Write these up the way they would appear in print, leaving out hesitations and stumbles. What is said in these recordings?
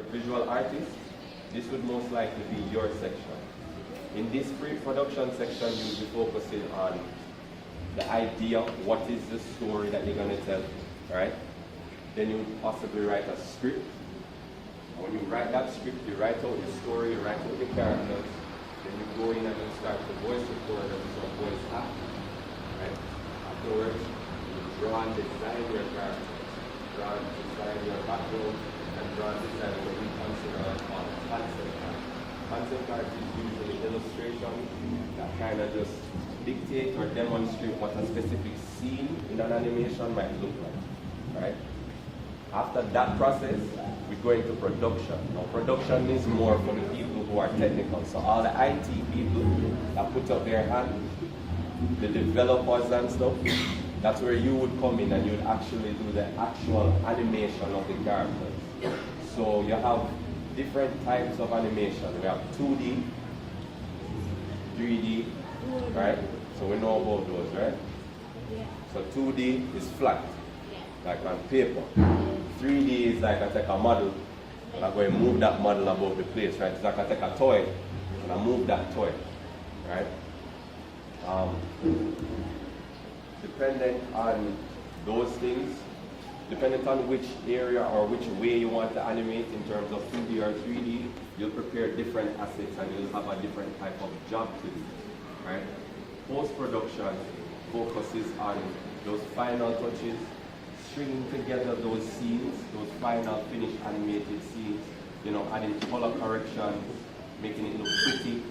Visual artist, this would most likely be your section. In this pre-production section, you'll be focusing on the idea, what is the story that you're going to tell, right? Then you would possibly write a script. When you write that script, you write out the story, you write out the characters, then you go in and you start the voice recorder with some voice acting, right? Afterwards, you draw and design your characters, draw and design your background, and draw and design what we consider as concept art. Concept art is usually illustration that kind of just dictate or demonstrate what a specific scene in an animation might look like, right? After that process, we go into production. Now, production is more for the people who are technical. So all the IT people that put up their hand, the developers and stuff, that's where you would come in and you would actually do the actual animation of the characters. So you have different types of animation. We have 2D, 3D, right? So we know about those, right? So 2D is flat, like on paper. 3D is like I take a model and I go and move that model above the place, right? It's like I take a toy and I move that toy, right? Dependent on those things, dependent on which area or which way you want to animate in terms of 2D or 3D, you'll prepare different assets and you'll have a different type of job to do, right? Post-production focuses on those final touches, stringing together those scenes, those final finished animated scenes, you know, adding color corrections, making it look pretty,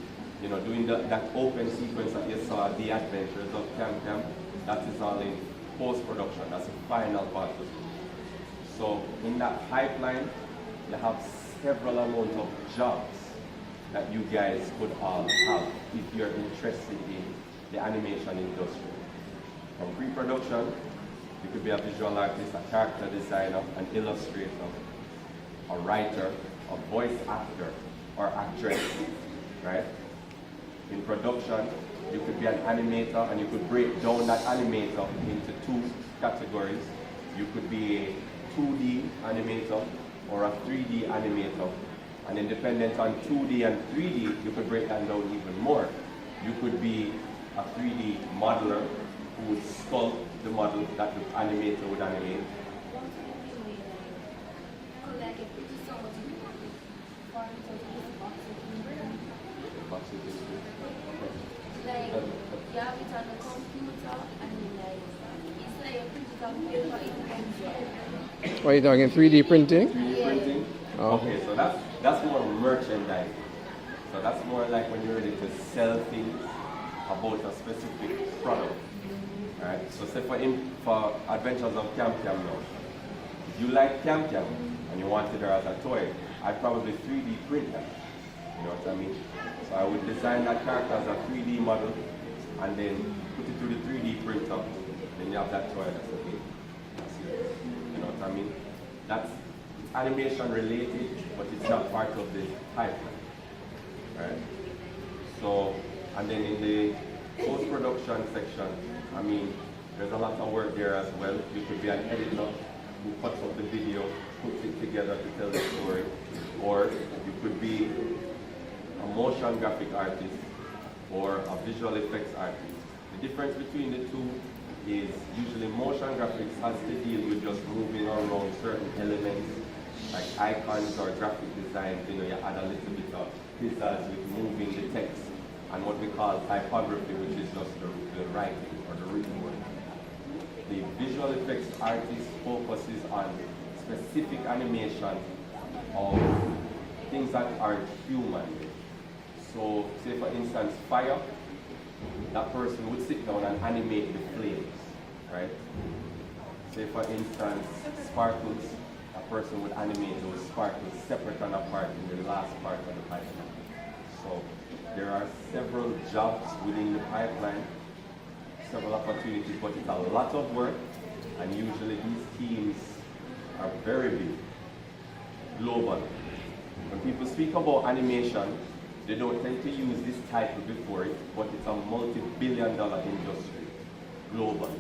you know, doing that open sequence that you saw, The Adventures of Cam Cam, that is all in post-production, that's the final part of it. So in that pipeline, you have several amount of jobs that you guys could all have if you're interested in the animation industry. From pre-production, you could be a visual artist, a character designer, an illustrator, a writer, a voice actor, or actress, right? In production, you could be an animator and you could break down that animator into two categories. You could be a 2D animator or a 3D animator. And then dependent on 2D and 3D, you could break that down even more. You could be a 3D modeler who would sculpt the model that the animator would animate. Like, you have it on the computer and like, it's like a physical paper in pencil. What are you talking, 3D printing? 3D printing? Oh. Okay, so that's more merchandise. So that's more like when you're ready to sell things about a specific product. Right? So say for Adventures of Cam Cam now, if you like Cam Cam and you wanted her as a toy, I'd probably 3D print that. You know what I mean? So I would design that character as a 3D model and then put it through the 3D printer. Then you have that toy that's okay. That's it. You know what I mean? That's animation related, but it's not part of the pipeline. Right? So, and then in the post-production section, I mean, there's a lot of work there as well. You could be an editor who cuts up the video, puts it together to tell the story, or you could be a motion graphic artist or a visual effects artist. The difference between the two is usually motion graphics has to deal with just moving around certain elements like icons or graphic designs. You know, you add a little bit of pizzazz with moving the text and what we call typography, which is just the writing or the written word. The visual effects artist focuses on specific animation of things that are human. So, say for instance, fire, that person would sit down and animate the flames, right? Say for instance, sparkles, a person would animate those sparkles separate and apart in the last part of the pipeline. So, there are several jobs within the pipeline, several opportunities, but it's a lot of work, and usually these teams are very big, global. When people speak about animation, they don't tend to use this title before it, but it's a multi-billion-dollar industry globally.